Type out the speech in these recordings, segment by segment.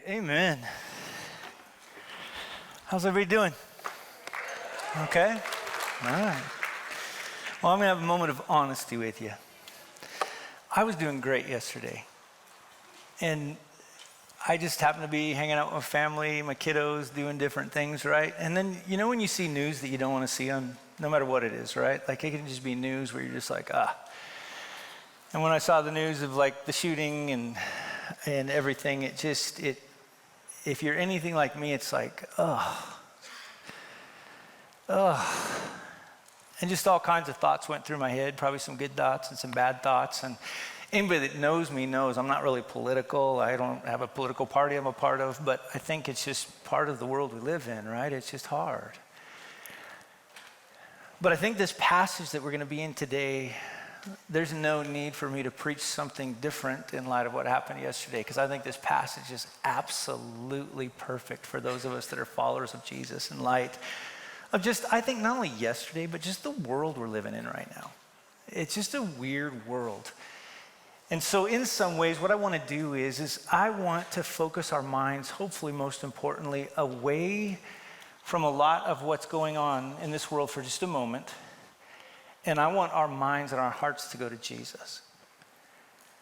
Amen. How's everybody doing? Okay? All right. Well, I'm going to have a moment of honesty with you. I was doing great yesterday. And I just happened to be hanging out with my family, my kiddos, doing different things, right? And then, you know when you see news that you don't want to see on, no matter what it is, right? Like it can just be news where you're just like, ah. And when I saw the news of like the shooting and everything, if you're anything like me, it's like, ugh. And just all kinds of thoughts went through my head, probably some good thoughts and some bad thoughts. And anybody that knows me knows I'm not really political. I don't have a political party I'm a part of, but I think it's just part of the world we live in, right? It's just hard. But I think this passage that we're going to be in today, there's no need for me to preach something different in light of what happened yesterday, because I think this passage is absolutely perfect for those of us that are followers of Jesus in light of just, I think not only yesterday, but just the world we're living in right now. It's just a weird world. And so in some ways, what I want to do is I want to focus our minds, hopefully most importantly, away from a lot of what's going on in this world for just a moment. And I want our minds and our hearts to go to Jesus.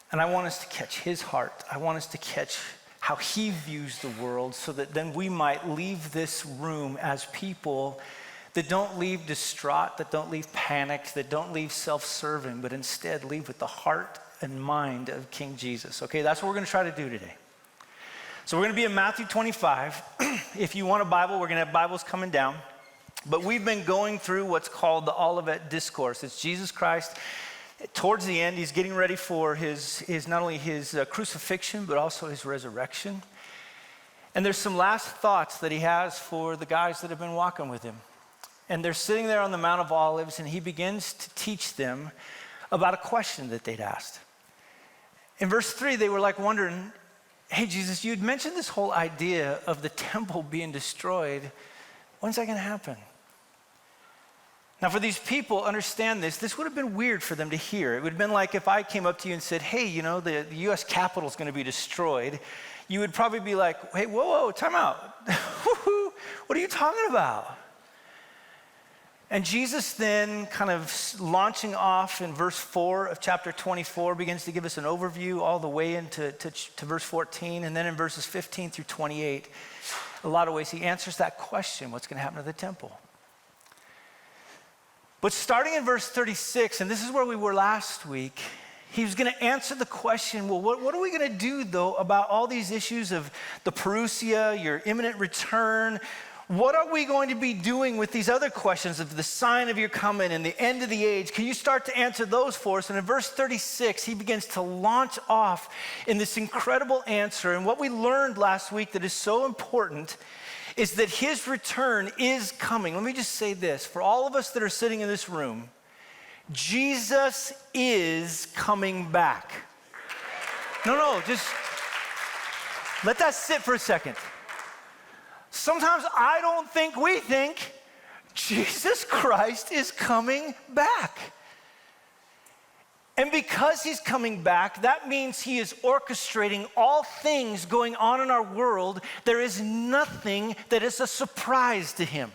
And I want us to catch his heart. I want us to catch how he views the world so that then we might leave this room as people that don't leave distraught, that don't leave panicked, that don't leave self-serving, but instead leave with the heart and mind of King Jesus. Okay, that's what we're going to try to do today. So we're going to be in Matthew 25. If you want a Bible, we're going to have Bibles coming down. But we've been going through what's called the Olivet Discourse. It's Jesus Christ. Towards the end, he's getting ready for his not only his crucifixion, but also his resurrection. And there's some last thoughts that he has for the guys that have been walking with him. And they're sitting there on the Mount of Olives, and he begins to teach them about a question that they'd asked. In verse 3, they were like wondering, hey, Jesus, you'd mentioned this whole idea of the temple being destroyed. When's that going to happen? Now, for these people, understand this would have been weird for them to hear. It would have been like if I came up to you and said, hey, you know, the U.S. Capitol is going to be destroyed. You would probably be like, hey, whoa, time out. What are you talking about? And Jesus then kind of launching off in verse 4 of chapter 24 begins to give us an overview all the way into to verse 14. And then in verses 15 through 28, a lot of ways he answers that question, what's going to happen to the temple? But starting in verse 36, and this is where we were last week, he was going to answer the question, well, what are we going to do, though, about all these issues of the parousia, your imminent return? What are we going to be doing with these other questions of the sign of your coming and the end of the age? Can you start to answer those for us? And in verse 36, he begins to launch off in this incredible answer. And what we learned last week that is so important is that his return is coming. Let me just say this. For all of us that are sitting in this room, Jesus is coming back. No, just let that sit for a second. Sometimes I don't think we think Jesus Christ is coming back. And because he's coming back, that means he is orchestrating all things going on in our world. There is nothing that is a surprise to him.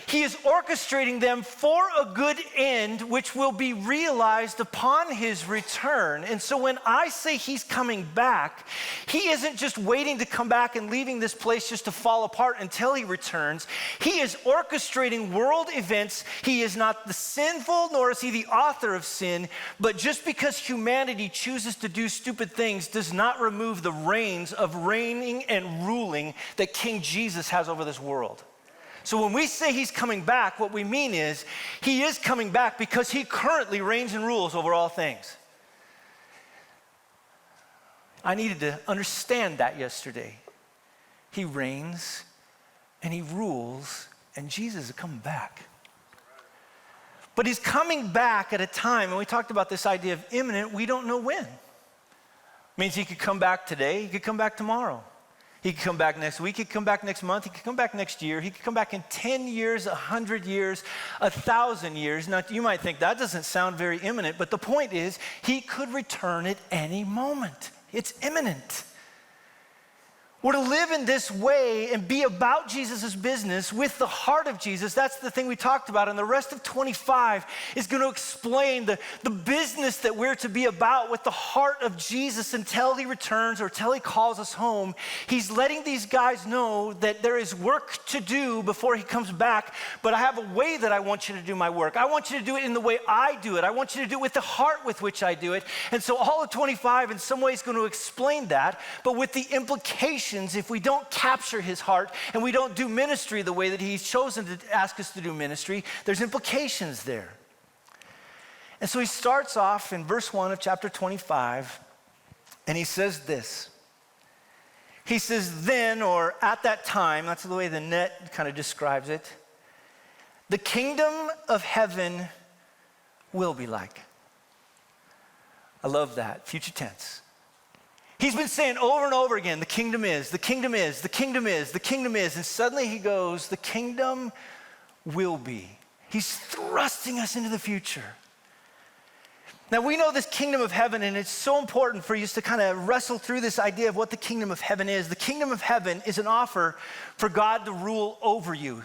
He is orchestrating them for a good end, which will be realized upon his return. And so when I say he's coming back, he isn't just waiting to come back and leaving this place just to fall apart until he returns. He is orchestrating world events. He is not the sinful, nor is he the author of sin. But just because humanity chooses to do stupid things does not remove the reins of reigning and ruling that King Jesus has over this world. So when we say he's coming back, what we mean is he is coming back because he currently reigns and rules over all things. I needed to understand that yesterday. He reigns and he rules, and Jesus is coming back. But he's coming back at a time, and we talked about this idea of imminent, we don't know when. It means he could come back today, he could come back tomorrow. He could come back next week, he could come back next month, he could come back next year, he could come back in 10 years, 100 years, 1,000 years. Now, you might think that doesn't sound very imminent, but the point is, he could return at any moment. It's imminent. We're to live in this way and be about Jesus' business with the heart of Jesus. That's the thing we talked about. And the rest of 25 is going to explain the business that we're to be about with the heart of Jesus until he returns or until he calls us home. He's letting these guys know that there is work to do before he comes back, but I have a way that I want you to do my work. I want you to do it in the way I do it. I want you to do it with the heart with which I do it. And so all of 25 in some ways is going to explain that, but with the implication if we don't capture his heart and we don't do ministry the way that he's chosen to ask us to do ministry, there's implications there. And so he starts off in verse 1 of chapter 25, and he says this. He says, then, or at that time, that's the way the net kind of describes it, the kingdom of heaven will be like. I love that, future tense. He's been saying over and over again, the kingdom is, the kingdom is, the kingdom is, the kingdom is. And suddenly he goes, the kingdom will be. He's thrusting us into the future. Now we know this kingdom of heaven, and it's so important for you to kind of wrestle through this idea of what the kingdom of heaven is. The kingdom of heaven is an offer for God to rule over you.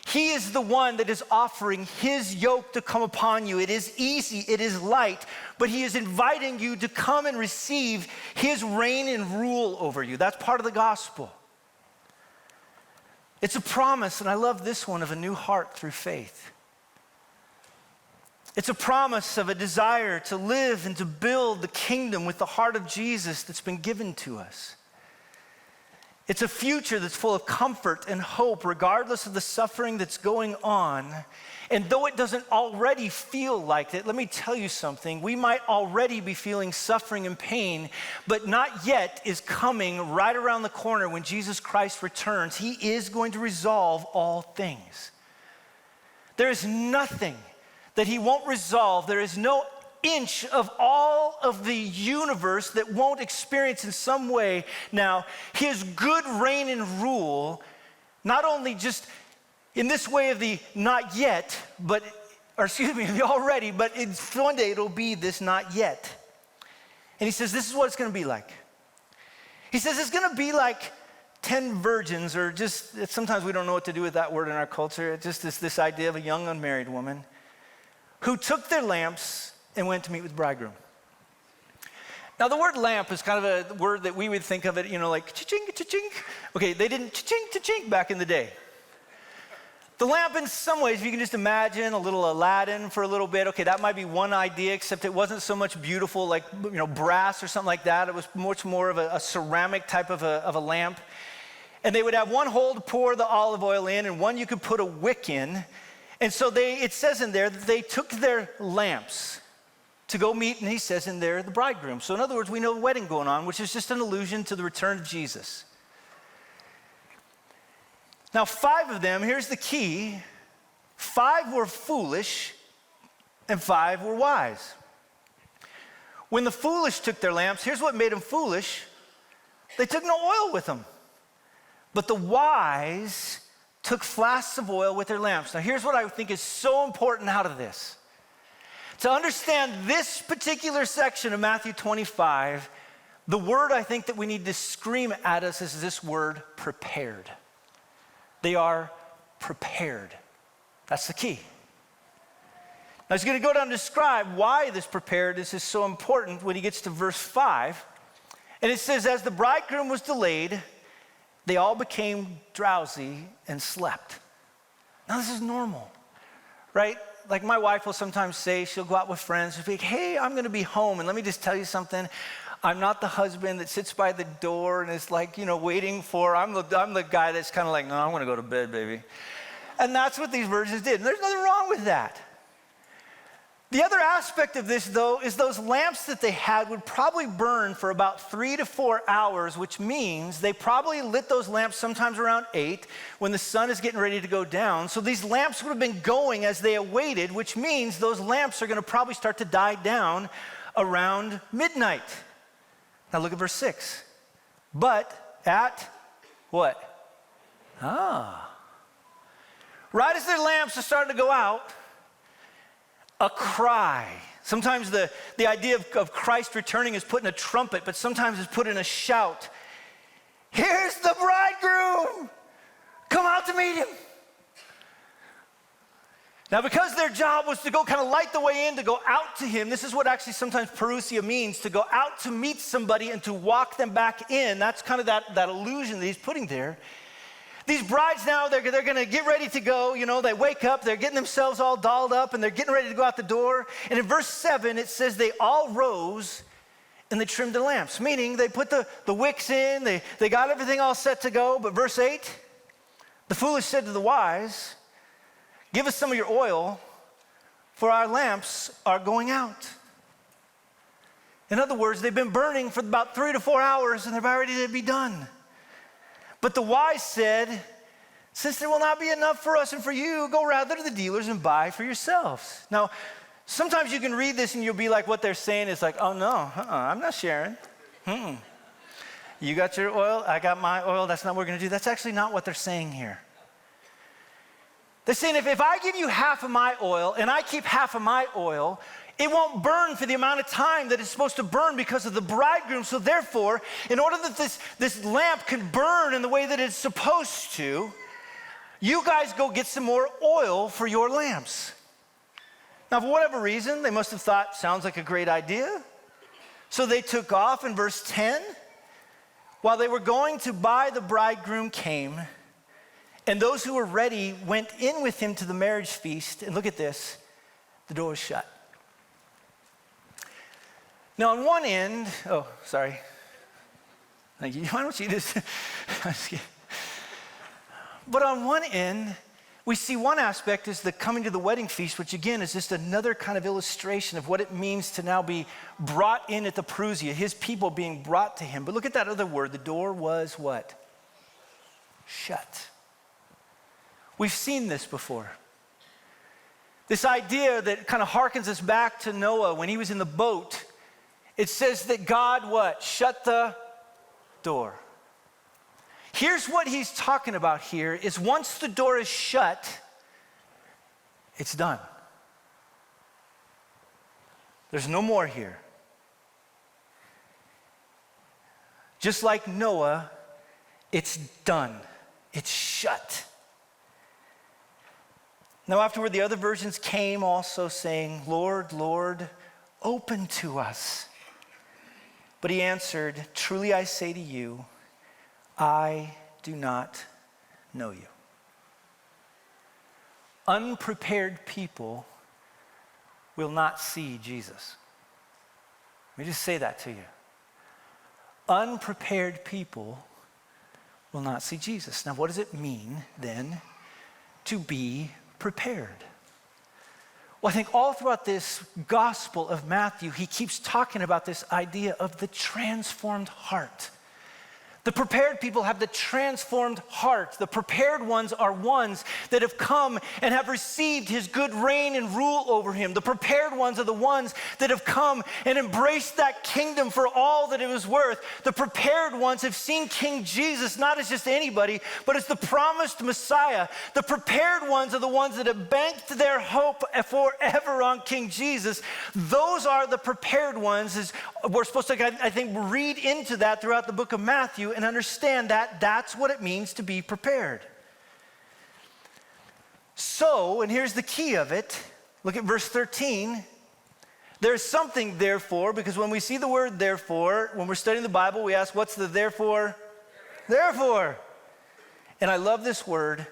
He is the one that is offering his yoke to come upon you. It is easy, it is light, but he is inviting you to come and receive his reign and rule over you. That's part of the gospel. It's a promise, and I love this one, of a new heart through faith. It's a promise of a desire to live and to build the kingdom with the heart of Jesus that's been given to us. It's a future that's full of comfort and hope, regardless of the suffering that's going on. And though it doesn't already feel like it, let me tell you something. We might already be feeling suffering and pain, but not yet is coming right around the corner when Jesus Christ returns. He is going to resolve all things. There is nothing that he won't resolve. There is no inch of all of the universe that won't experience in some way now his good reign and rule, not only just in this way of the not yet, but, or excuse me, the already, but one day it'll be this not yet. And he says, this is what it's going to be like. He says it's going to be like 10 virgins, or just, sometimes we don't know what to do with that word in our culture. It's just this idea of a young unmarried woman who took their lamps and went to meet with the bridegroom. Now the word lamp is kind of a word that we would think of it, like cha-ching, cha-ching. Okay, they didn't cha-ching, cha-ching back in the day. The lamp in some ways, if you can just imagine a little Aladdin for a little bit, okay, that might be one idea, except it wasn't so much beautiful like brass or something like that. It was much more of a ceramic type of a lamp. And they would have one hole to pour the olive oil in, and one you could put a wick in. And so it says in there that they took their lamps to go meet, and he says in there, the bridegroom. So in other words, we know a wedding going on, which is just an allusion to the return of Jesus. Now 5 of them, here's the key, 5 were foolish and 5 were wise. When the foolish took their lamps, here's what made them foolish. They took no oil with them. But the wise took flasks of oil with their lamps. Now here's what I think is so important out of this. To understand this particular section of Matthew 25, the word I think that we need to scream at us is this word, prepared. They are prepared. That's the key. Now he's going to go down and describe why this preparedness is so important when he gets to verse 5. And it says, as the bridegroom was delayed, they all became drowsy and slept. Now this is normal, right? Like my wife will sometimes say, she'll go out with friends, she'll be like, hey, I'm going to be home. And let me just tell you something. I'm not the husband that sits by the door and is like, waiting for, I'm the guy that's kind of like, no, I'm going to go to bed, baby. And that's what these virgins did. And there's nothing wrong with that. The other aspect of this, though, is those lamps that they had would probably burn for about 3 to 4 hours, which means they probably lit those lamps sometimes around 8 when the sun is getting ready to go down. So these lamps would have been going as they awaited, which means those lamps are going to probably start to die down around midnight. Now look at verse 6. But at what? Right as their lamps are starting to go out, a cry. Sometimes the idea of Christ returning is put in a trumpet, but sometimes it's put in a shout. Here's the bridegroom. Come out to meet him. Now, because their job was to go kind of light the way in, to go out to him, this is what actually sometimes parousia means, to go out to meet somebody and to walk them back in. That's kind of that illusion that he's putting there. These brides now, they're going to get ready to go. You know, they wake up, they're getting themselves all dolled up, and they're getting ready to go out the door. And in verse 7, it says they all rose and they trimmed the lamps, meaning they put the wicks in, they got everything all set to go. But verse 8, the foolish said to the wise, give us some of your oil, for our lamps are going out. In other words, they've been burning for about 3 to 4 hours, and they're about ready to be done. But the wise said, since there will not be enough for us and for you, go rather to the dealers and buy for yourselves. Now, sometimes you can read this and you'll be like, what they're saying is like, oh no, I'm not sharing. You got your oil, I got my oil, that's not what we're going to do. That's actually not what they're saying here. They're saying if I give you half of my oil and I keep half of my oil, it won't burn for the amount of time that it's supposed to burn because of the bridegroom. So therefore, in order that this lamp can burn in the way that it's supposed to, you guys go get some more oil for your lamps. Now, for whatever reason, they must have thought, sounds like a great idea. So they took off. In verse 10, while they were going to buy, the bridegroom came, and those who were ready went in with him to the marriage feast. And look at this, the door was shut. Now, on one end, oh, sorry. Thank you. Why don't you just, but on one end, we see one aspect is the coming to the wedding feast, which again is just another kind of illustration of what it means to now be brought in at the parousia, his people being brought to him. But look at that other word. The door was what? Shut. We've seen this before. This idea that kind of harkens us back to Noah when he was in the boat. It says that God what? Shut the door. Here's what he's talking about here is once the door is shut, it's done. There's no more here. Just like Noah, it's done. It's shut. Now afterward, the other versions came also saying, Lord, Lord, open to us. But he answered, truly I say to you, I do not know you. Unprepared people will not see Jesus. Let me just say that to you. Unprepared people will not see Jesus. Now, what does it mean then to be prepared? Well, I think all throughout this gospel of Matthew, he keeps talking about this idea of the transformed heart. The prepared people have the transformed heart. The prepared ones are ones that have come and have received his good reign and rule over him. The prepared ones are the ones that have come and embraced that kingdom for all that it was worth. The prepared ones have seen King Jesus not as just anybody, but as the promised Messiah. The prepared ones are the ones that have banked their hope forever on King Jesus. Those are the prepared ones. As we're supposed to, I think, read into that throughout the book of Matthew and understand that that's what it means to be prepared. So, and here's the key of it. Look at verse 13. There's something therefore, because when we see the word therefore, when we're studying the Bible, we ask, what's the therefore? Therefore. And I love this word.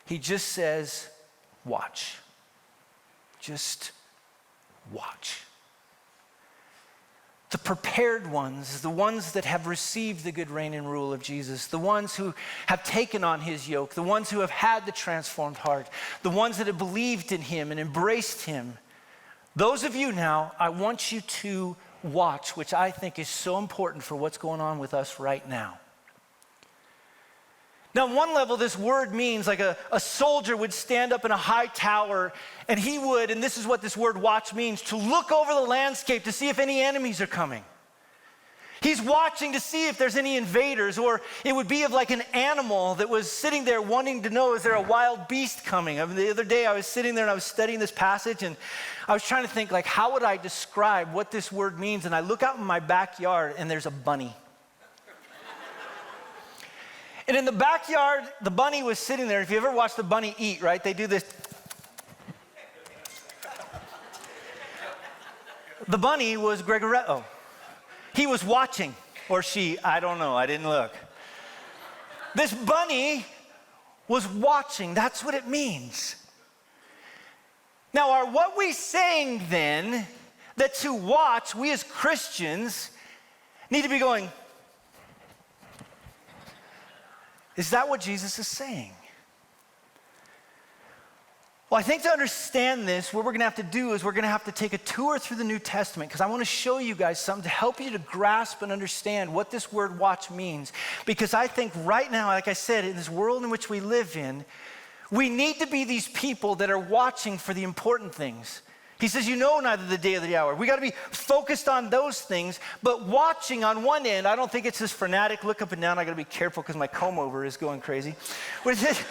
He just says, watch. Just watch. The prepared ones, the ones that have received the good reign and rule of Jesus, the ones who have taken on his yoke, the ones who have had the transformed heart, the ones that have believed in him and embraced him. Those of you now, I want you to watch, which I think is so important for what's going on with us right now. Now, on one level, this word means like a soldier would stand up in a high tower and he would, and this is what this word watch means, to look over the landscape to see if any enemies are coming. He's watching to see if there's any invaders, or it would be of like an animal that was sitting there wanting to know, is there a wild beast coming? I mean, the other day I was sitting there and I was studying this passage and I was trying to think like, how would I describe what this word means? And I look out in my backyard and there's a bunny. And in the backyard, the bunny was sitting there. If you ever watch the bunny eat, right, they do this. The bunny was Gregoretto. He was watching, or she, I don't know, I didn't look. This bunny was watching. That's what it means. Now, are what we saying then that to watch, we as Christians need to be going, is that what Jesus is saying? Well, I think to understand this, what we're going to have to do is we're going to have to take a tour through the New Testament, because I want to show you guys something to help you to grasp and understand what this word watch means. Because I think right now, like I said, in this world in which we live in, we need to be these people that are watching for the important things. He says, you know neither the day or the hour. We got to be focused on those things, but watching on one end, I don't think it's this frenetic look up and down. I got to be careful because my comb over is going crazy. What is it?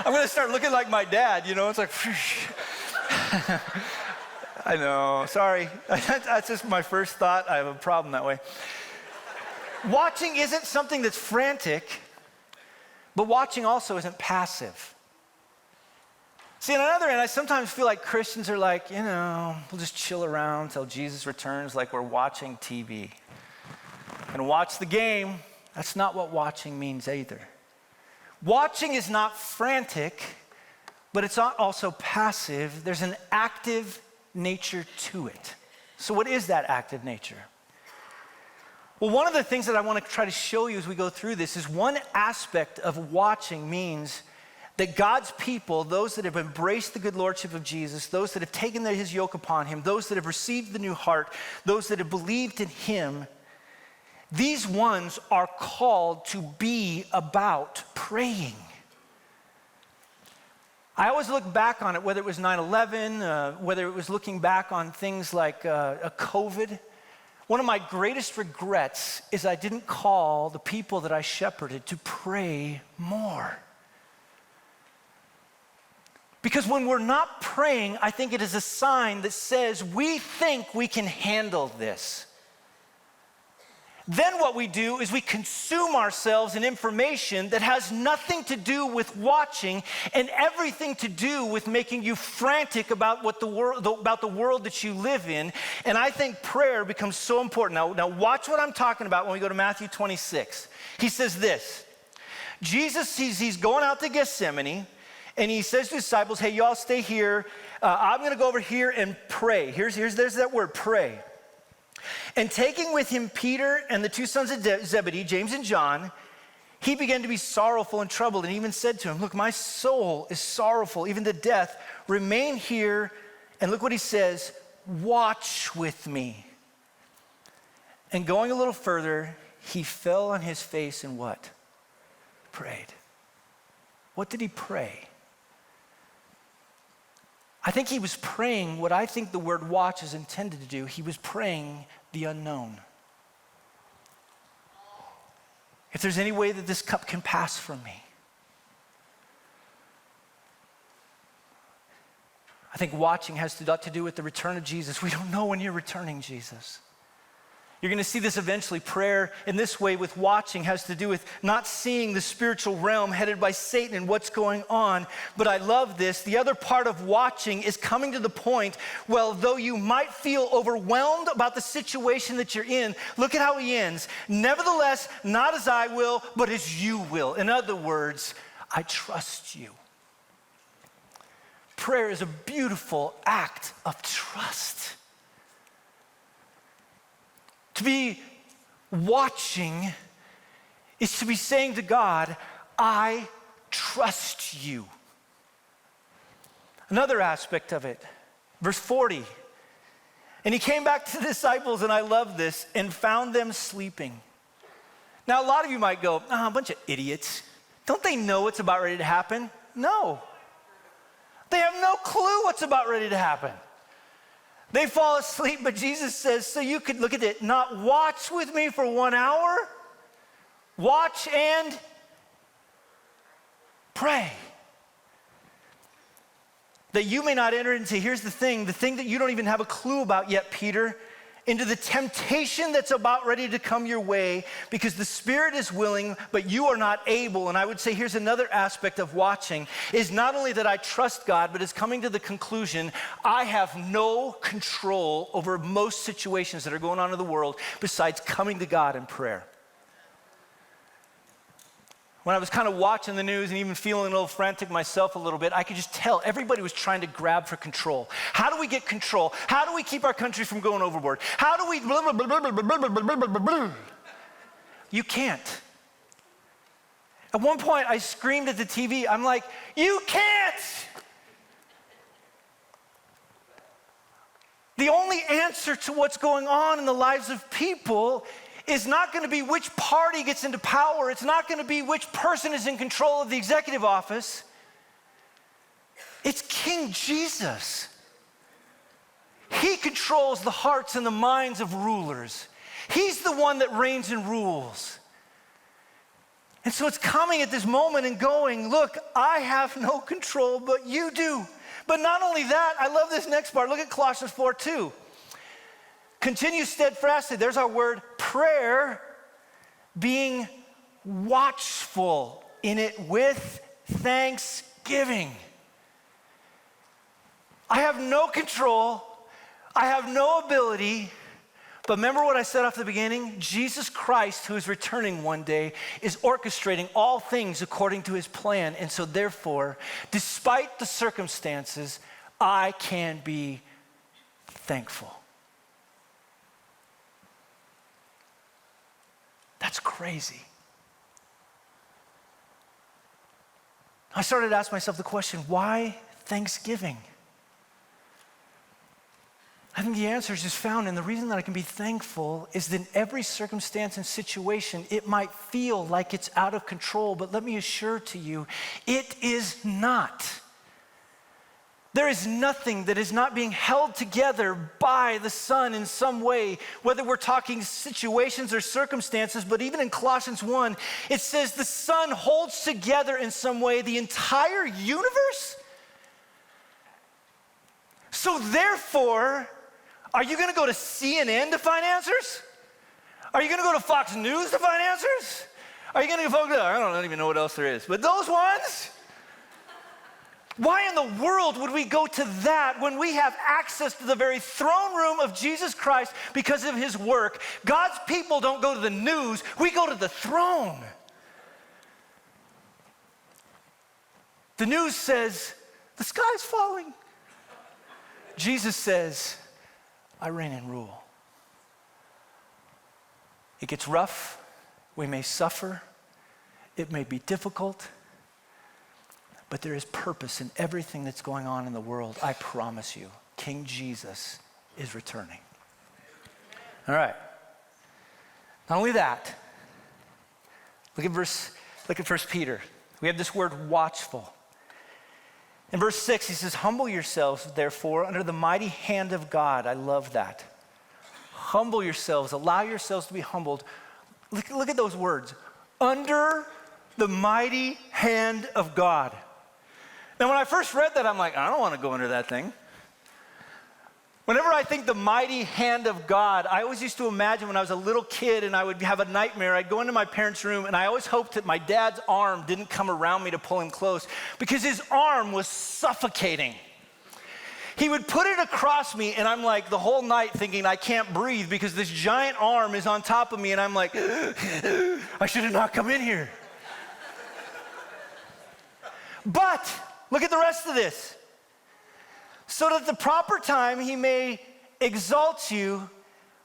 I'm going to start looking like my dad, you know, it's like, I know, sorry. That's just my first thought. I have a problem that way. Watching isn't something that's frantic, but watching also isn't passive. See, on the other end, I sometimes feel like Christians are like, you know, we'll just chill around until Jesus returns like we're watching TV. And watch the game. That's not what watching means either. Watching is not frantic, but it's not also passive. There's an active nature to it. So what is that active nature? Well, one of the things that I want to try to show you as we go through this is one aspect of watching means that God's people, those that have embraced the good lordship of Jesus, those that have taken his yoke upon him, those that have received the new heart, those that have believed in him, these ones are called to be about praying. I always look back on it, whether it was 9/11, whether it was looking back on things like a COVID. One of my greatest regrets is I didn't call the people that I shepherded to pray more. Because when we're not praying, I think it is a sign that says we think we can handle this. Then what we do is we consume ourselves in information that has nothing to do with watching and everything to do with making you frantic about the world that you live in. And I think prayer becomes so important. Now watch what I'm talking about when we go to Matthew 26. He says this. Jesus, he's going out to Gethsemane, and he says to his disciples, hey, y'all stay here. I'm going to go over here and pray. There's that word, pray. And taking with him Peter and the two sons of Zebedee, James and John, he began to be sorrowful and troubled, and even said to him, look, my soul is sorrowful, even to death. Remain here. And look what he says, watch with me. And going a little further, he fell on his face and what? Prayed. What did he pray? I think he was praying what I think the word watch is intended to do. He was praying the unknown. If there's any way that this cup can pass from me. I think watching has a lot to do with the return of Jesus. We don't know when you're returning, Jesus. You're going to see this eventually. Prayer in this way with watching has to do with not seeing the spiritual realm headed by Satan and what's going on. But I love this. The other part of watching is coming to the point, well, though you might feel overwhelmed about the situation that you're in, look at how he ends. Nevertheless, not as I will, but as you will. In other words, I trust you. Prayer is a beautiful act of trust. To be watching is to be saying to God, I trust you. Another aspect of it, verse 40. And he came back to the disciples, and I love this, and found them sleeping. Now, a lot of you might go, a bunch of idiots. Don't they know what's about ready to happen? No. They have no clue what's about ready to happen. They fall asleep, but Jesus says, so you could, look at it, not watch with me for 1 hour, watch and pray. That you may not enter into, here's the thing that you don't even have a clue about yet, Peter, into the temptation that's about ready to come your way, because the spirit is willing, but you are not able. And I would say here's another aspect of watching, is not only that I trust God, but it's coming to the conclusion, I have no control over most situations that are going on in the world besides coming to God in prayer. When I was kind of watching the news and even feeling a little frantic myself a little bit, I could just tell everybody was trying to grab for control. How do we get control? How do we keep our country from going overboard? How do we blah, blah, blah, blah, blah, blah, blah, blah, blah, blah. You can't. At one point, I screamed at the TV. I'm like, you can't. The only answer to what's going on in the lives of people is not going to be which party gets into power. It's not going to be which person is in control of the executive office. It's King Jesus. He controls the hearts and the minds of rulers. He's the one that reigns and rules. And so it's coming at this moment and going, look, I have no control, but you do. But not only that, I love this next part. Look at Colossians 4:2. Continue steadfastly. There's our word, prayer, being watchful in it with thanksgiving. I have no control. I have no ability. But remember what I said off the beginning? Jesus Christ, who is returning one day, is orchestrating all things according to his plan. And so therefore, despite the circumstances, I can be thankful. That's crazy. I started to ask myself the question, why Thanksgiving? I think the answer is just found in the reason that I can be thankful is that in every circumstance and situation, it might feel like it's out of control, but let me assure to you, it is not. There is nothing that is not being held together by the Son in some way, whether we're talking situations or circumstances, but even in Colossians 1, it says the Son holds together in some way the entire universe. So therefore, are you gonna go to CNN to find answers? Are you gonna go to Fox News to find answers? Are you gonna go, I don't even know what else there is, but those ones? Why in the world would we go to that when we have access to the very throne room of Jesus Christ because of his work? God's people don't go to the news, we go to the throne. The news says, the sky's falling. Jesus says, I reign and rule. It gets rough, we may suffer, it may be difficult, but there is purpose in everything that's going on in the world. I promise you, King Jesus is returning. All right. Not only that, look at 1 Peter. We have this word watchful. In verse 6, he says, humble yourselves, therefore, under the mighty hand of God. I love that. Humble yourselves, allow yourselves to be humbled. Look at those words. Under the mighty hand of God. Now, when I first read that, I'm like, I don't want to go under that thing. Whenever I think the mighty hand of God, I always used to imagine when I was a little kid and I would have a nightmare, I'd go into my parents' room and I always hoped that my dad's arm didn't come around me to pull him close because his arm was suffocating. He would put it across me and I'm like the whole night thinking I can't breathe because this giant arm is on top of me and I'm like, I should have not come in here. But look at the rest of this. So that at the proper time he may exalt you,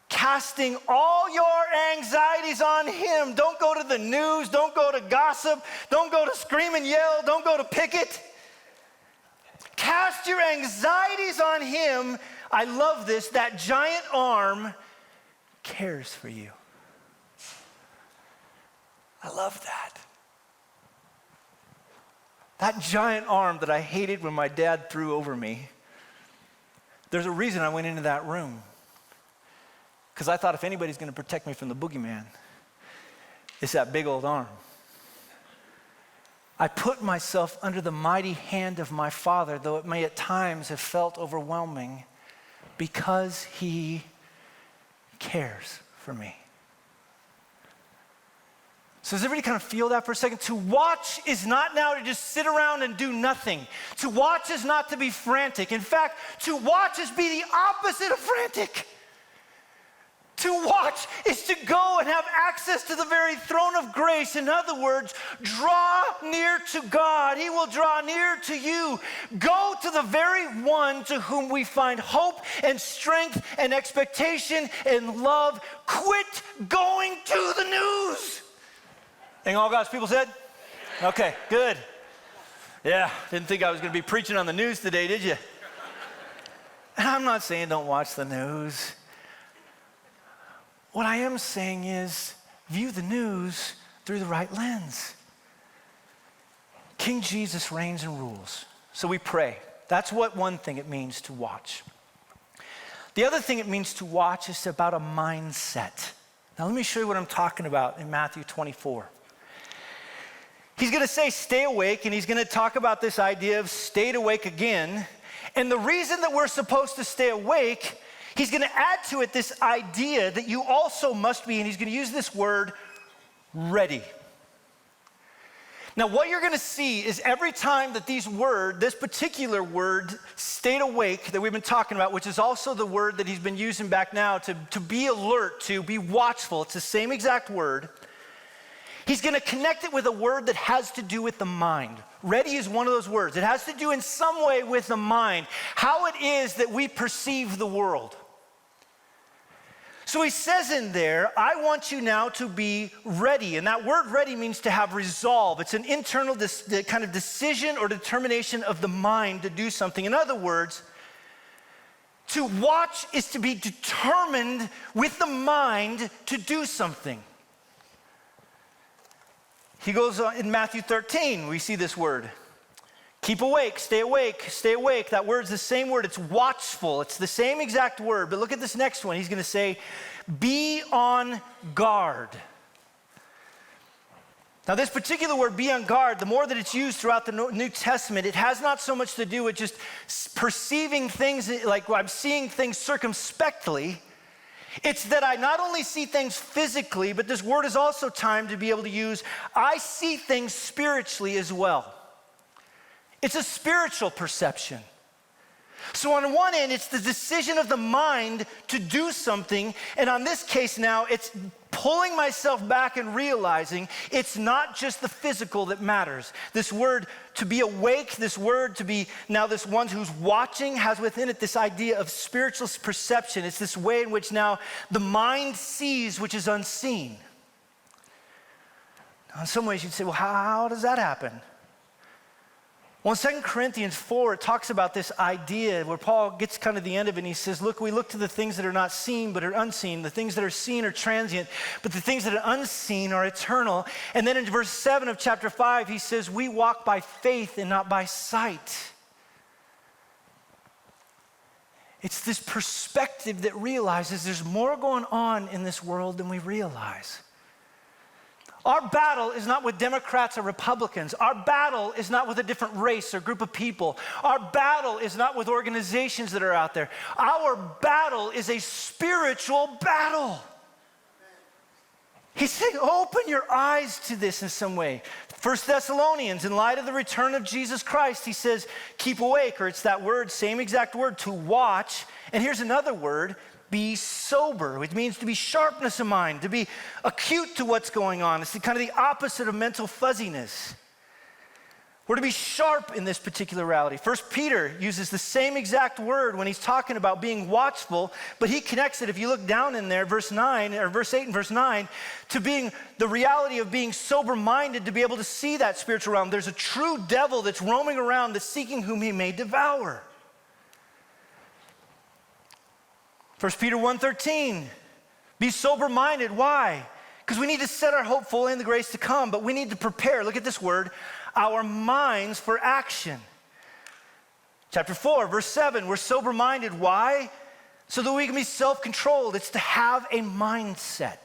casting all your anxieties on him. Don't go to the news, don't go to gossip, don't go to scream and yell, don't go to picket. Cast your anxieties on him. I love this, that giant arm cares for you. I love that. That giant arm that I hated when my dad threw over me, there's a reason I went into that room. Because I thought if anybody's going to protect me from the boogeyman, it's that big old arm. I put myself under the mighty hand of my Father, though it may at times have felt overwhelming, because he cares for me. So does everybody kind of feel that for a second? To watch is not now to just sit around and do nothing. To watch is not to be frantic. In fact, to watch is be the opposite of frantic. To watch is to go and have access to the very throne of grace. In other words, draw near to God. He will draw near to you. Go to the very one to whom we find hope and strength and expectation and love. Quit going to the news. And all God's people said? Okay, good. Yeah, didn't think I was going to be preaching on the news today, did you? And I'm not saying don't watch the news. What I am saying is view the news through the right lens. King Jesus reigns and rules. So we pray. That's what one thing it means to watch. The other thing it means to watch is about a mindset. Now let me show you what I'm talking about in Matthew 24. He's going to say stay awake, and he's going to talk about this idea of stayed awake again. And the reason that we're supposed to stay awake, he's going to add to it this idea that you also must be, and he's going to use this word, ready. Now, what you're going to see is every time that this particular word, stayed awake, that we've been talking about, which is also the word that he's been using back now to be alert, to be watchful, it's the same exact word. He's going to connect it with a word that has to do with the mind. Ready is one of those words. It has to do in some way with the mind, how it is that we perceive the world. So he says in there, I want you now to be ready. And that word ready means to have resolve. It's an internal kind of decision or determination of the mind to do something. In other words, to watch is to be determined with the mind to do something. He goes on in Matthew 13, we see this word. Keep awake, stay awake, stay awake. That word's the same word, it's watchful. It's the same exact word, but look at this next one. He's going to say, be on guard. Now this particular word, be on guard, the more that it's used throughout the New Testament, it has not so much to do with just perceiving things, like I'm seeing things circumspectly. It's that I not only see things physically, but this word is also timed to be able to use, I see things spiritually as well. It's a spiritual perception. So on one end, it's the decision of the mind to do something, and on this case now, it's pulling myself back and realizing it's not just the physical that matters. This word to be awake, this word to be now this one who's watching has within it this idea of spiritual perception. It's this way in which now the mind sees which is unseen. Now in some ways you'd say, well, how does that happen? Well, in 2 Corinthians 4, it talks about this idea where Paul gets kind of the end of it and he says, look, we look to the things that are not seen but are unseen. The things that are seen are transient, but the things that are unseen are eternal. And then in verse 7 of chapter 5, he says, we walk by faith and not by sight. It's this perspective that realizes there's more going on in this world than we realize. Our battle is not with Democrats or Republicans. Our battle is not with a different race or group of people. Our battle is not with organizations that are out there. Our battle is a spiritual battle. He's saying, open your eyes to this in some way. 1 Thessalonians, in light of the return of Jesus Christ, he says, keep awake, or it's that word, same exact word, to watch. And here's another word, be sober, which means to be sharpness of mind, to be acute to what's going on. It's kind of the opposite of mental fuzziness. We're to be sharp in this particular reality. 1 Peter uses the same exact word when he's talking about being watchful, but he connects it, if you look down in there, verse 9, or verse 8 and verse 9, to being the reality of being sober-minded to be able to see that spiritual realm. There's a true devil that's roaming around that's seeking whom he may devour. 1 Peter 1:13, be sober-minded. Why? Because we need to set our hope fully in the grace to come, but we need to prepare, look at this word, our minds for action. Chapter 4, verse 7, we're sober-minded. Why? So that we can be self-controlled. It's to have a mindset.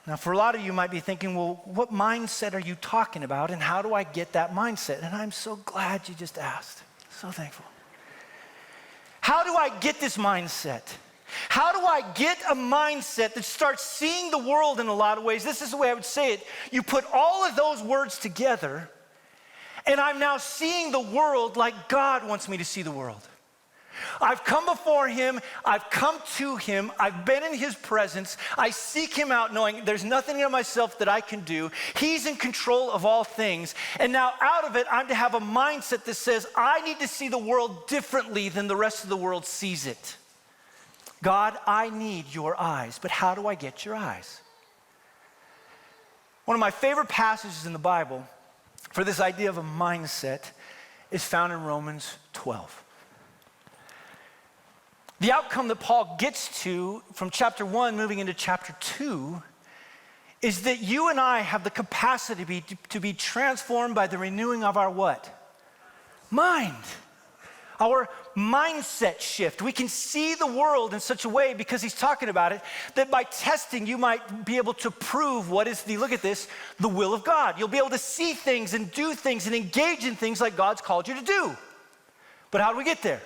Now, for a lot of you might be thinking, well, what mindset are you talking about, and how do I get that mindset? And I'm so glad you just asked. So thankful. How do I get this mindset? How do I get a mindset that starts seeing the world in a lot of ways? This is the way I would say it. You put all of those words together, and I'm now seeing the world like God wants me to see the world. I've come before him, I've come to him, I've been in his presence, I seek him out knowing there's nothing in myself that I can do. He's in control of all things. And now out of it, I'm to have a mindset that says, I need to see the world differently than the rest of the world sees it. God, I need your eyes, but how do I get your eyes? One of my favorite passages in the Bible for this idea of a mindset is found in Romans 12. The outcome that Paul gets to from chapter 1 moving into chapter 2 is that you and I have the capacity to be transformed by the renewing of our what? Mind. Our mindset shift. We can see the world in such a way, because he's talking about it, that by testing you might be able to prove what is look at this, the will of God. You'll be able to see things and do things and engage in things like God's called you to do. But how do we get there?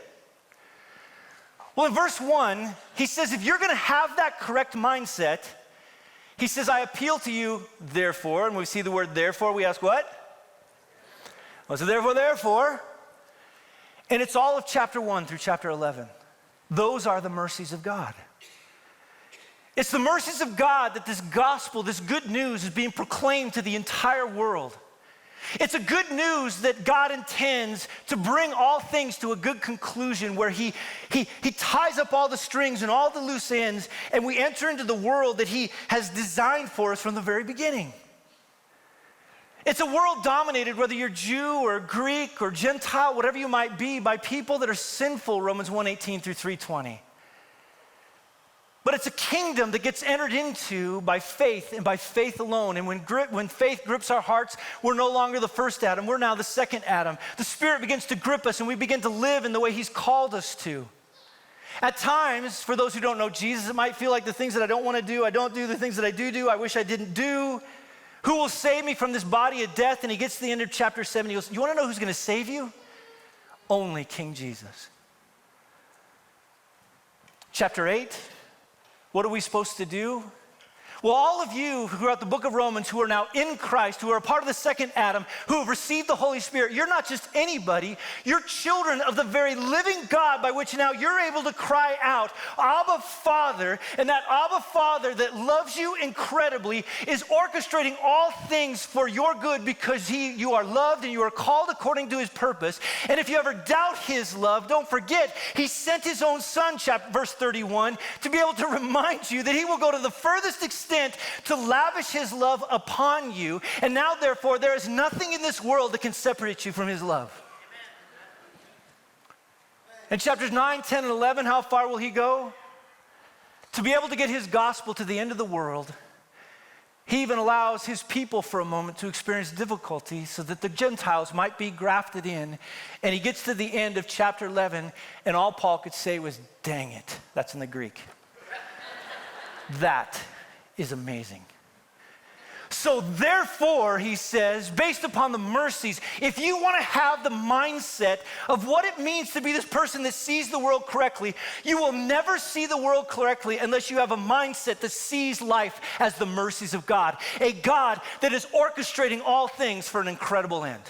Well, in verse 1, he says, if you're going to have that correct mindset, he says, I appeal to you, therefore, and we see the word therefore, we ask what? What's it therefore? And it's all of chapter 1 through chapter 11. Those are the mercies of God. It's the mercies of God that this gospel, this good news, is being proclaimed to the entire world. It's a good news that God intends to bring all things to a good conclusion, where he ties up all the strings and all the loose ends, and we enter into the world that he has designed for us from the very beginning. It's a world dominated, whether you're Jew or Greek or Gentile, whatever you might be, by people that are sinful, Romans 1:18 through 3:20. But it's a kingdom that gets entered into by faith and by faith alone. And when faith grips our hearts, we're no longer the first Adam, we're now the second Adam. The Spirit begins to grip us and we begin to live in the way he's called us to. At times, for those who don't know Jesus, it might feel like the things that I don't want to do, I don't do. The things that I do, I wish I didn't do. Who will save me from this body of death? And he gets to the end of chapter 7, he goes, you want to know who's going to save you? Only King Jesus. Chapter 8, what are we supposed to do? Well, all of you who are at the book of Romans, who are now in Christ, who are a part of the second Adam, who have received the Holy Spirit, you're not just anybody, you're children of the very living God, by which now you're able to cry out, Abba, Father. And that Abba, Father that loves you incredibly is orchestrating all things for your good, because you are loved and you are called according to his purpose. And if you ever doubt his love, don't forget, he sent his own son, verse 31, to be able to remind you that he will go to the furthest extent to lavish his love upon you. And now, therefore, there is nothing in this world that can separate you from his love. In chapters 9, 10, and 11, how far will he go? To be able to get his gospel to the end of the world, he even allows his people for a moment to experience difficulty so that the Gentiles might be grafted in. And he gets to the end of chapter 11, and all Paul could say was, dang it. That's in the Greek. That is amazing. So therefore, he says, based upon the mercies, if you want to have the mindset of what it means to be this person that sees the world correctly, you will never see the world correctly unless you have a mindset that sees life as the mercies of God, a God that is orchestrating all things for an incredible end.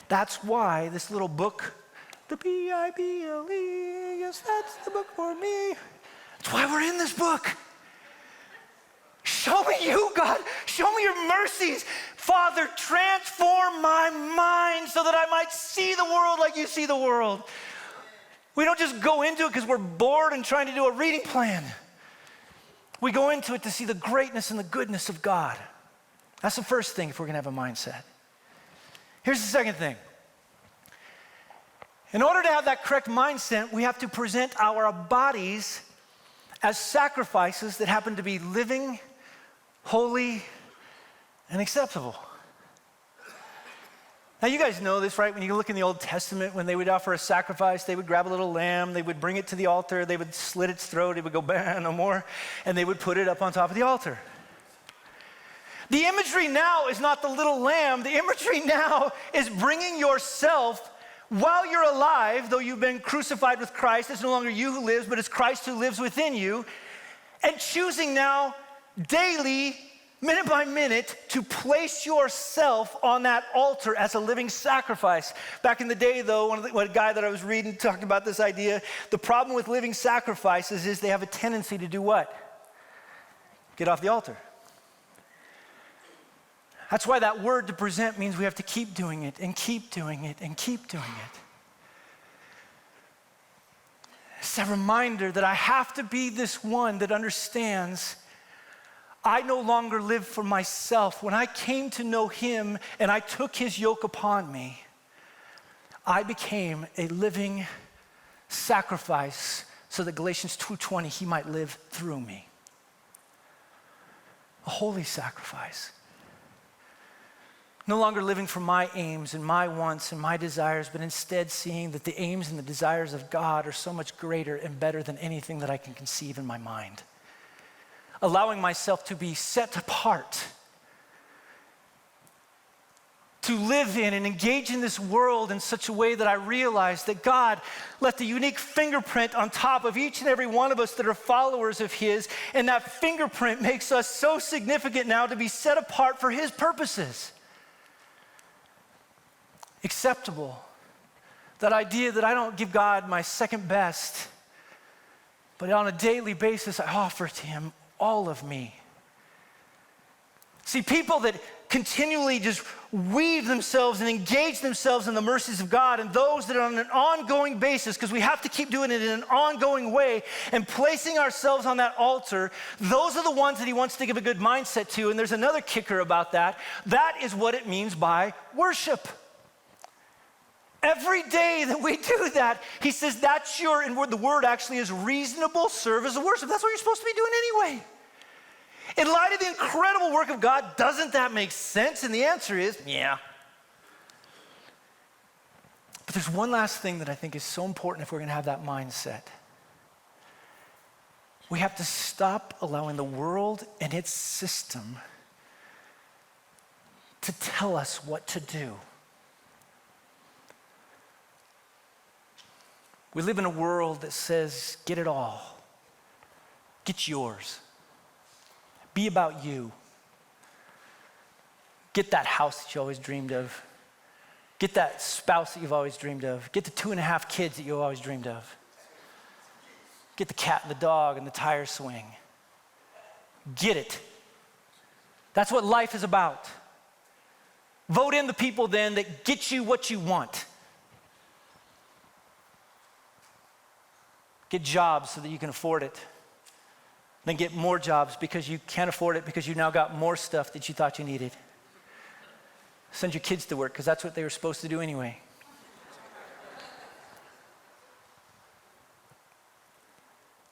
That's why this little book, the Bible, yes, that's the book for me. That's why we're in this book. Show me you, God. Show me your mercies. Father, transform my mind so that I might see the world like you see the world. We don't just go into it because we're bored and trying to do a reading plan. We go into it to see the greatness and the goodness of God. That's the first thing if we're going to have a mindset. Here's the second thing. In order to have that correct mindset, we have to present our bodies as sacrifices that happen to be living, holy, and acceptable. Now you guys know this, right? When you look in the Old Testament, when they would offer a sacrifice, they would grab a little lamb, they would bring it to the altar, they would slit its throat, it would go, bah, no more, and they would put it up on top of the altar. The imagery now is not the little lamb. The imagery now is bringing yourself while you're alive, though you've been crucified with Christ, it's no longer you who lives, but it's Christ who lives within you, and choosing now daily, minute by minute, to place yourself on that altar as a living sacrifice. Back in the day, though, one guy that I was reading talking about this idea, the problem with living sacrifices is they have a tendency to do what? Get off the altar. That's why that word to present means we have to keep doing it and keep doing it and keep doing it. It's a reminder that I have to be this one that understands I no longer live for myself. When I came to know him and I took his yoke upon me, I became a living sacrifice so that Galatians 2:20, he might live through me. A holy sacrifice. No longer living for my aims and my wants and my desires, but instead seeing that the aims and the desires of God are so much greater and better than anything that I can conceive in my mind. Allowing myself to be set apart, to live in and engage in this world in such a way that I realize that God left a unique fingerprint on top of each and every one of us that are followers of his, and that fingerprint makes us so significant now to be set apart for his purposes. Acceptable. That idea that I don't give God my second best, but on a daily basis I offer to him all of me. See, people that continually just weave themselves and engage themselves in the mercies of God, and those that are on an ongoing basis, because we have to keep doing it in an ongoing way and placing ourselves on that altar, those are the ones that he wants to give a good mindset to. And there's another kicker about that. That is what it means by worship. Every day that we do that, he says that's your, and the word actually is reasonable service of worship. That's what you're supposed to be doing anyway. In light of the incredible work of God, doesn't that make sense? And the answer is, yeah. But there's one last thing that I think is so important if we're going to have that mindset. We have to stop allowing the world and its system to tell us what to do. We live in a world that says, get it all. Get yours. Be about you. Get that house that you always dreamed of. Get that spouse that you've always dreamed of. Get the 2.5 kids that you've always dreamed of. Get the cat and the dog and the tire swing. Get it. That's what life is about. Vote in the people then that get you what you want. Get jobs so that you can afford it. Then get more jobs because you can't afford it because you now got more stuff that you thought you needed. Send your kids to work because that's what they were supposed to do anyway.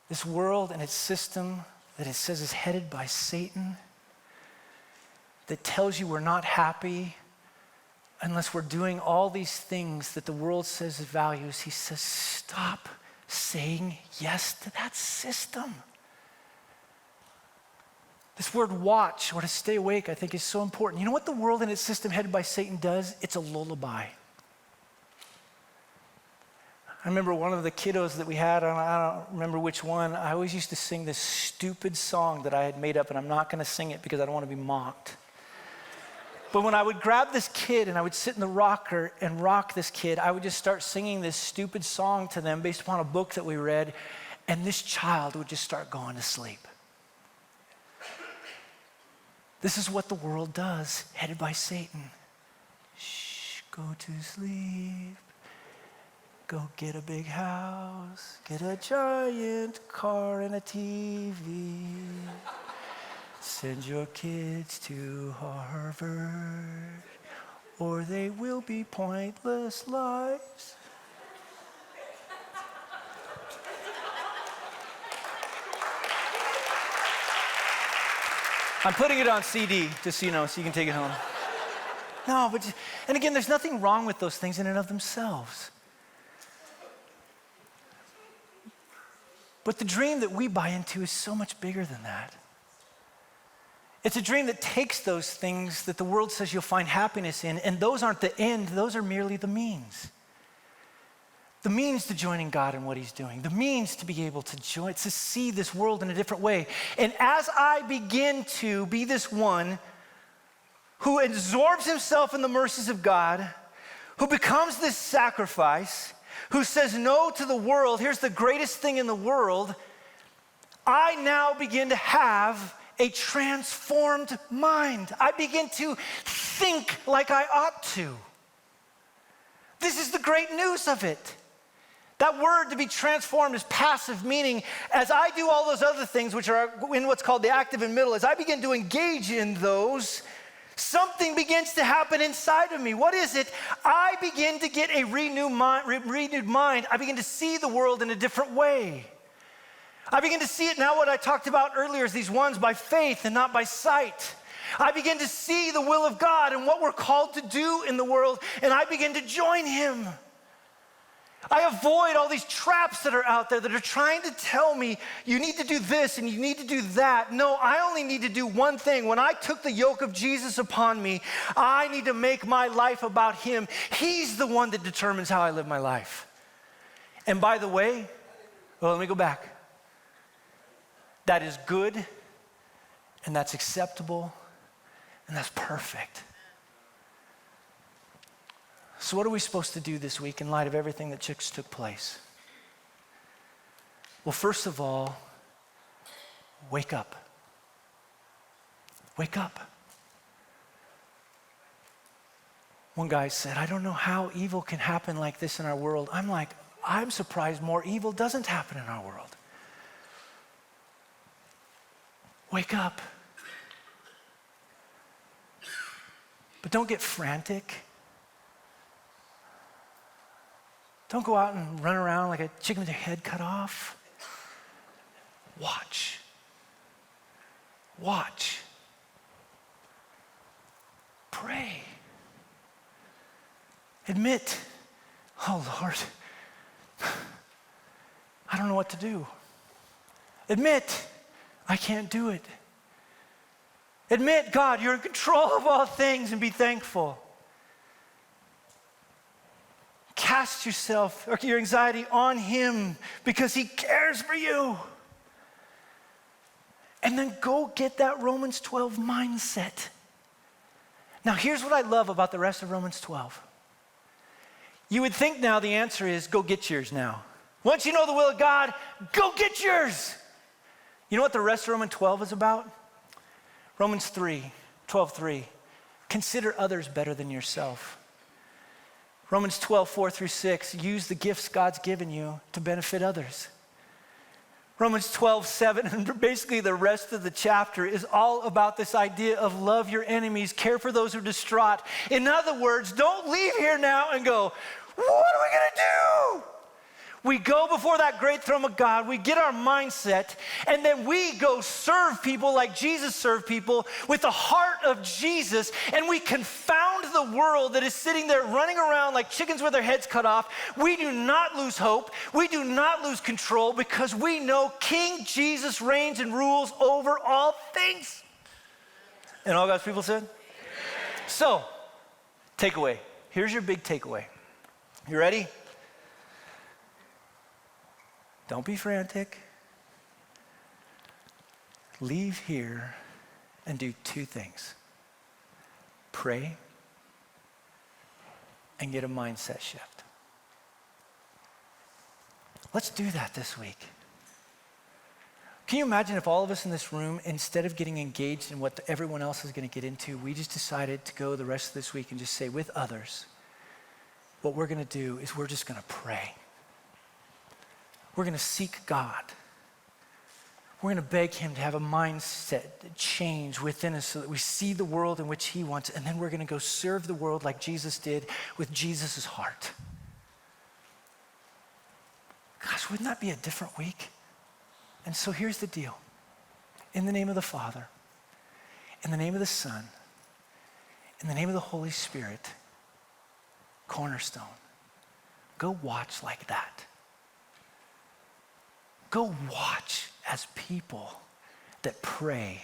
This world and its system that it says is headed by Satan, that tells you we're not happy unless we're doing all these things that the world says it values, he says, stop saying yes to that system. This word watch, or to stay awake, I think is so important. You know what the world and its system headed by Satan does? It's a lullaby. I remember one of the kiddos that we had, I don't remember which one, I always used to sing this stupid song that I had made up, and I'm not going to sing it because I don't want to be mocked. But when I would grab this kid and I would sit in the rocker and rock this kid, I would just start singing this stupid song to them based upon a book that we read, and this child would just start going to sleep. This is what the world does, headed by Satan. Shh, go to sleep. Go get a big house. Get a giant car and a TV. Send your kids to Harvard, or they will be pointless lives. I'm putting it on CD, just so you know, so you can take it home. No, but, and again, there's nothing wrong with those things in and of themselves. But the dream that we buy into is so much bigger than that. It's a dream that takes those things that the world says you'll find happiness in, and those aren't the end, those are merely the means. the means to joining God in what he's doing, the means to be able to see this world in a different way. And as I begin to be this one who absorbs himself in the mercies of God, who becomes this sacrifice, who says no to the world, here's the greatest thing in the world, I now begin to have a transformed mind. I begin to think like I ought to. This is the great news of it. That word to be transformed is passive, meaning as I do all those other things, which are in what's called the active and middle, as I begin to engage in those, something begins to happen inside of me. What is it? I begin to get a renewed mind. I begin to see the world in a different way. I begin to see it now, what I talked about earlier, is these ones by faith and not by sight. I begin to see the will of God and what we're called to do in the world, and I begin to join him. I avoid all these traps that are out there that are trying to tell me you need to do this and you need to do that. No, I only need to do one thing. When I took the yoke of Jesus upon me, I need to make my life about him. He's the one that determines how I live my life. And by the way, well, let me go back. That is good, and that's acceptable, and that's perfect. So what are we supposed to do this week in light of everything that just took place? Well, first of all, wake up. Wake up. One guy said, I don't know how evil can happen like this in our world. I'm like, I'm surprised more evil doesn't happen in our world. Wake up. But don't get frantic. Don't go out and run around like a chicken with your head cut off. Watch. Watch. Pray. Admit, oh Lord, I don't know what to do. Admit, I can't do it. Admit, God, you're in control of all things, and be thankful. Cast yourself or your anxiety on him because he cares for you. And then go get that Romans 12 mindset. Now, here's what I love about the rest of Romans 12. You would think now the answer is go get yours now. Once you know the will of God, go get yours. You know what the rest of Romans 12 is about? Romans 12:3. Consider others better than yourself. Romans 12:4-6. Use the gifts God's given you to benefit others. Romans 12:7, and basically the rest of the chapter is all about this idea of love your enemies, care for those who are distraught. In other words, don't leave here now and go, what are we gonna do? We go before that great throne of God, we get our mindset, and then we go serve people like Jesus served people with the heart of Jesus, and we confound the world that is sitting there running around like chickens with their heads cut off. We do not lose hope. We do not lose control because we know King Jesus reigns and rules over all things. And all God's people said? Amen. So, takeaway. Here's your big takeaway. You ready? Don't be frantic. Leave here and do two things. Pray and get a mindset shift. Let's do that this week. Can you imagine if all of us in this room, instead of getting engaged in what everyone else is going to get into, we just decided to go the rest of this week and just say with others, what we're going to do is we're just going to pray. We're going to seek God. We're going to beg him to have a mindset change within us so that we see the world in which he wants, and then we're going to go serve the world like Jesus did with Jesus' heart. Gosh, wouldn't that be a different week? And so here's the deal. In the name of the Father, in the name of the Son, in the name of the Holy Spirit, Cornerstone, go watch like that. Go watch as people that pray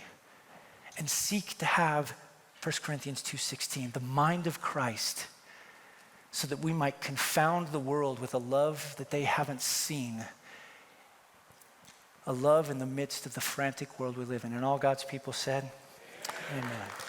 and seek to have, 1 Corinthians 2:16, the mind of Christ, so that we might confound the world with a love that they haven't seen, a love in the midst of the frantic world we live in. And all God's people said, amen.